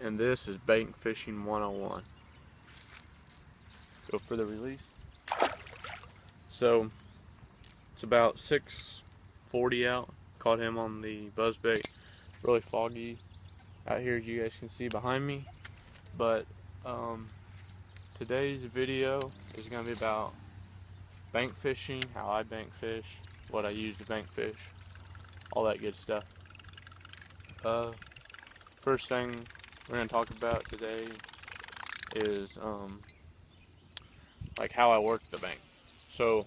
and this is bank fishing 101. Go for the release. So it's about 6:40 out. Caught him on the buzzbait. Really foggy out here, as you guys can see behind me. But today's video is going to be about bank fishing, how I bank fish, what I use to bank fish, all that good stuff. First thing we're going to talk about today is like how I work the bank. So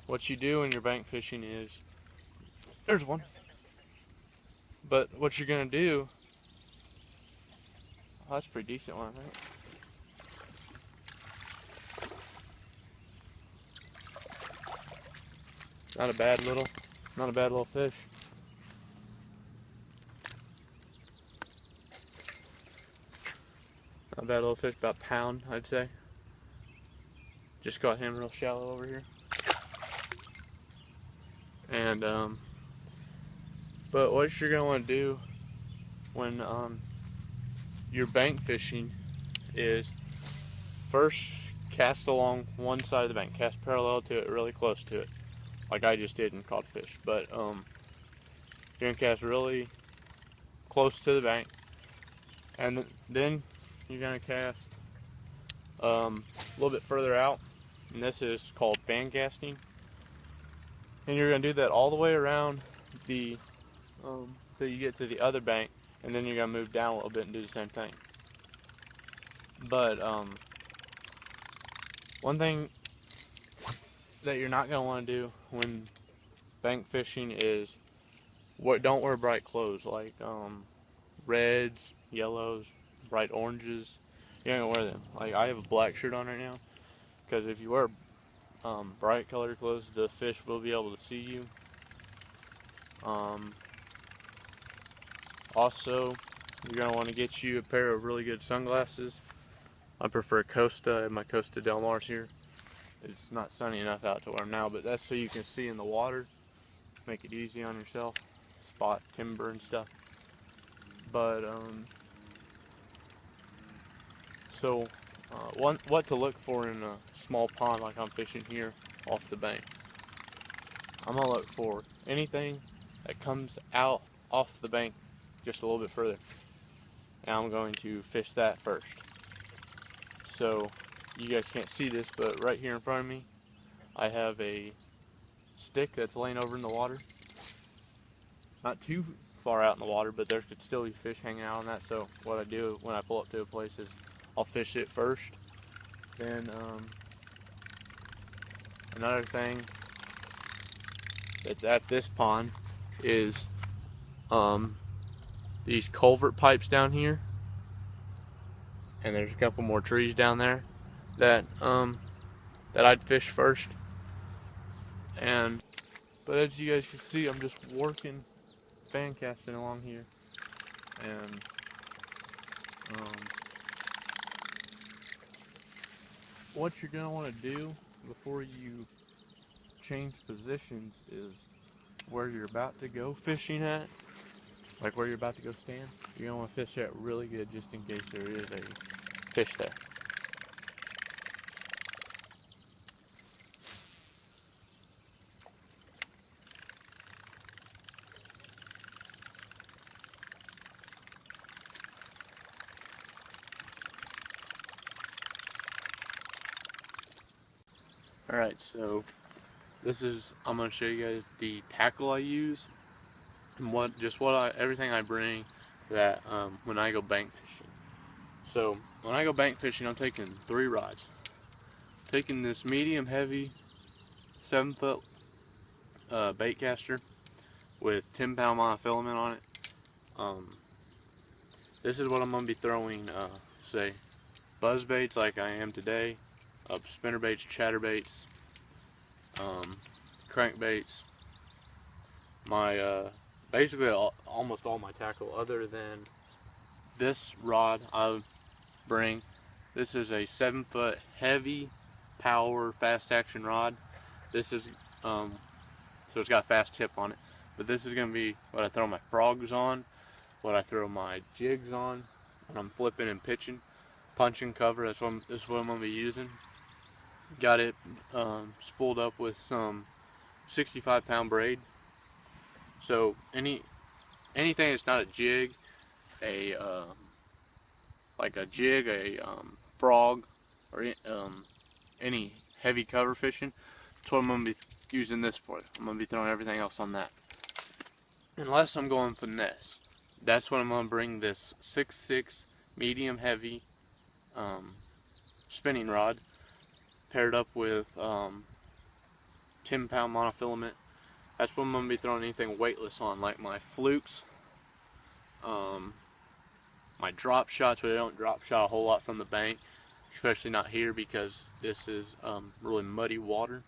what you do when you're bank fishing is, there's one, but what you're going to do, oh, that's a pretty decent one, right? Not a bad little fish. Not a bad little fish, about a pound, I'd say. Just caught him real shallow over here. And but what you're gonna want to do when you're bank fishing is first cast along one side of the bank, cast parallel to it, really close to it, like I just did and caught a fish. But you're gonna cast really close to the bank, and then you're gonna cast a little bit further out, and this is called fan casting. And you're gonna do that all the way around the till you get to the other bank, and then you're gonna move down a little bit and do the same thing. But one thing that you're not gonna want to do when bank fishing is don't wear bright clothes like reds, yellows, bright oranges. You're not gonna wear them. Like I have a black shirt on right now, because if you wear bright colored clothes, the fish will be able to see you. Also, you're going to want to get you a pair of really good sunglasses. I prefer Costa. I have my Costa Del Mar's here. It's not sunny enough out to wear them now, but that's so you can see in the water. Make it easy on yourself. Spot timber and stuff. But, what to look for in a small pond like I'm fishing here off the bank. I'm going to look for anything that comes out off the bank just a little bit further, and I'm going to fish that first. So you guys can't see this, but right here in front of me I have a stick that's laying over in the water, not too far out in the water, but there could still be fish hanging out on that. So what I do when I pull up to a place is I'll fish it first. Then another thing that's at this pond is these culvert pipes down here, and there's a couple more trees down there that I'd fish first. But as you guys can see, I'm just working, fan casting along here, and what you're gonna want to do before you change positions is where you're about to go fishing at, like where you're about to go stand. You're gonna want to fish that really good, just in case there is a fish there. Alright, so I'm going to show you guys the tackle I use, and everything I bring that when I go bank fishing. So when I go bank fishing, I'm taking 3 rods. Taking this medium heavy 7-foot bait caster with 10-pound monofilament on it. This is what I'm going to be throwing, say, buzz baits like I am today, spinner baits, chatterbaits, crankbaits, my basically almost all my tackle other than this rod I bring. This is a 7-foot heavy power fast action rod. This is so it's got a fast tip on it, but this is going to be what I throw my frogs on, what I throw my jigs on, when I'm flipping and pitching. Punching cover, that's what I'm going to be using. Got it spooled up with some 65-pound braid. So anything that's not a jig, like a jig, a frog, or any heavy cover fishing, that's what I'm going to be using this for. I'm going to be throwing everything else on that. Unless I'm going finesse, that's when I'm going to bring this 6.6 medium heavy spinning rod paired up with 10-pound monofilament. That's when I'm going to be throwing anything weightless on, like my flukes, my drop shots, but I don't drop shot a whole lot from the bank, especially not here because this is really muddy water.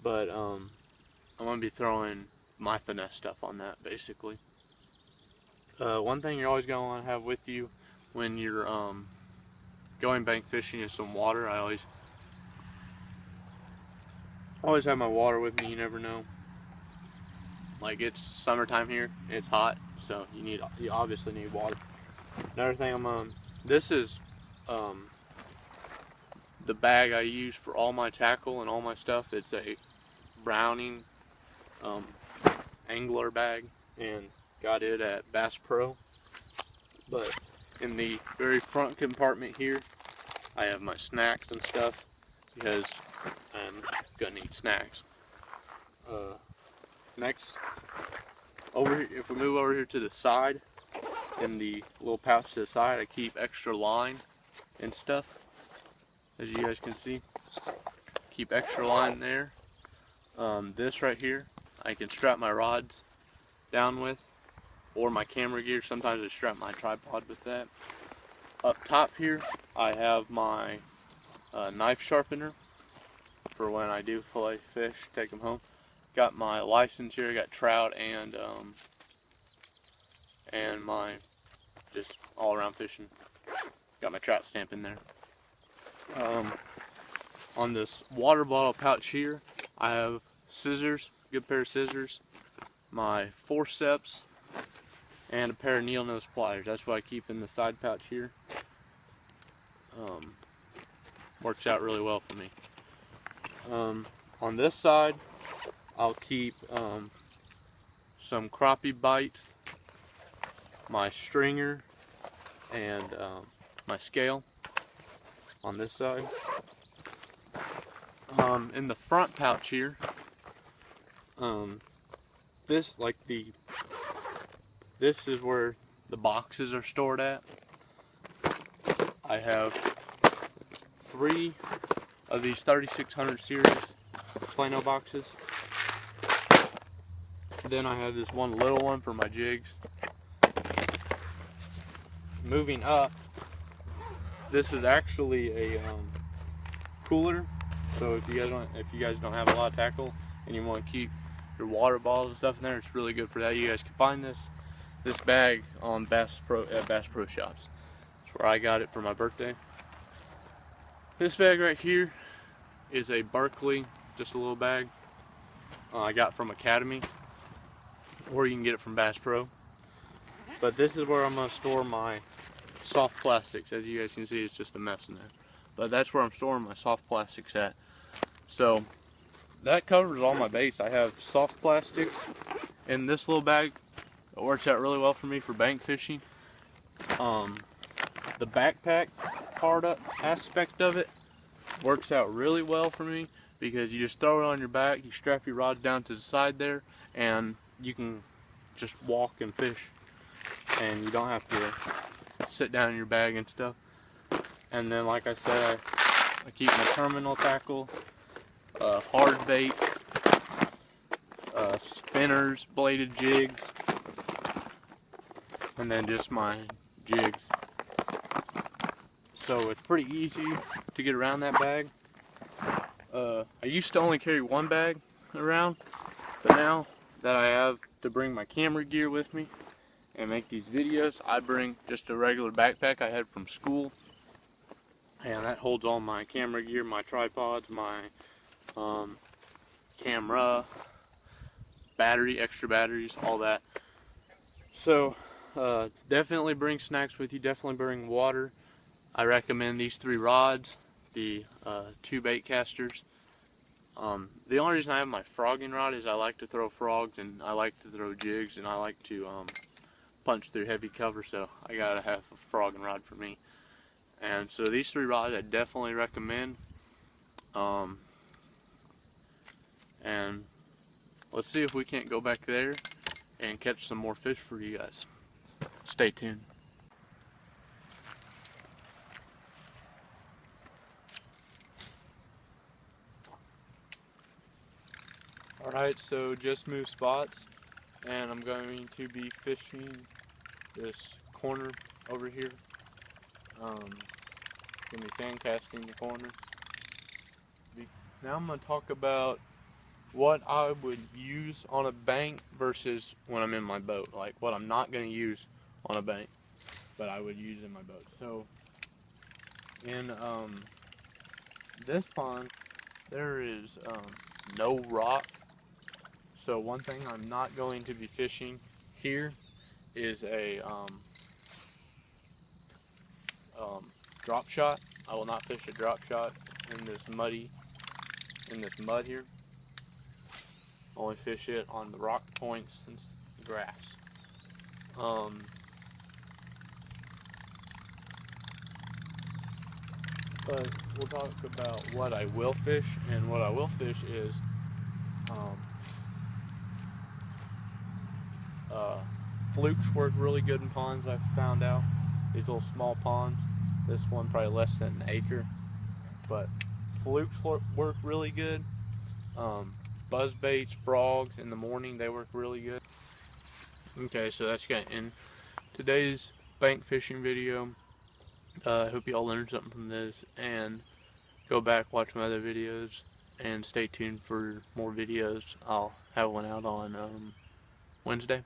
But I'm going to be throwing my finesse stuff on that, basically. One thing you're always going to want to have with you when you're going bank fishing is some water. I always have my water with me. You never know. Like, it's summertime here, it's hot, so you obviously need water. Another thing this is the bag I use for all my tackle and all my stuff. It's a Browning angler bag, and got it at Bass Pro. But in the very front compartment here, I have my snacks and stuff, because I'm gonna need snacks. Next, if we move over here to the side, in the little pouch to the side, I keep extra line and stuff, as you guys can see. Keep extra line there. This right here, I can strap my rods down with, or my camera gear. Sometimes I strap my tripod with that. Up top here, I have my knife sharpener for when I do fillet fish, take them home. Got my license here, got trout and my just all around fishing. Got my trout stamp in there. On this water bottle pouch here, I have scissors, good pair of scissors, my forceps, and a pair of needle nose pliers. That's what I keep in the side pouch here. Works out really well for me. On this side, I'll keep some crappie bites, my stringer, and my scale on this side. In the front pouch here, this is where the boxes are stored at. I have 3 of these 3600 series Plano boxes. Then I have this one little one for my jigs. Moving up, this is actually a cooler. So if you guys don't have a lot of tackle and you want to keep your water bottles and stuff in there, it's really good for that. You guys can find this bag on Bass Pro shops. That's where I got it for my birthday. This bag right here is a Berkeley, just a little bag I got from Academy, or you can get it from Bass Pro. But this is where I'm going to store my soft plastics. As you guys can see, it's just a mess in there. But that's where I'm storing my soft plastics at. So that covers all my baits. I have soft plastics in this little bag. It works out really well for me for bank fishing. The backpack aspect of it works out really well for me, because you just throw it on your back, you strap your rods down to the side there, and you can just walk and fish, and you don't have to sit down in your bag and stuff. And then, like I said, I keep my terminal tackle, hard baits, spinners, bladed jigs, and then just my jigs. So it's pretty easy to get around that bag. I used to only carry one bag around, but now that I have to bring my camera gear with me and make these videos, I bring just a regular backpack I had from school, and that holds all my camera gear, my tripods, my camera, extra batteries, all that. So Definitely bring snacks with you, definitely bring water. I recommend these 3 rods, the 2 bait casters. The only reason I have my frogging rod is I like to throw frogs and I like to throw jigs and I like to punch through heavy cover, so I gotta have a frogging rod for me. And so these 3 rods I definitely recommend. And let's see if we can't go back there and catch some more fish for you guys. Stay tuned. Alright, so just moved spots and I'm going to be fishing this corner over here. Gonna be fan casting the corner. Now I'm gonna talk about what I would use on a bank versus when I'm in my boat. Like what I'm not gonna use on a bank, but I would use in my boat. So in this pond, there is no rock. So one thing I'm not going to be fishing here is a drop shot. I will not fish a drop shot in this mud here. Only fish it on the rock points and grass. But we'll talk about what I will fish, and what I will fish is flukes work really good in ponds. I've found out these little small ponds. This one probably less than an acre, but flukes work really good. Buzz baits, frogs in the morning, they work really good. Okay, so that's gonna end today's bank fishing video. I hope you all learned something from this, and go back, watch my other videos, and stay tuned for more videos. I'll have one out on Wednesday.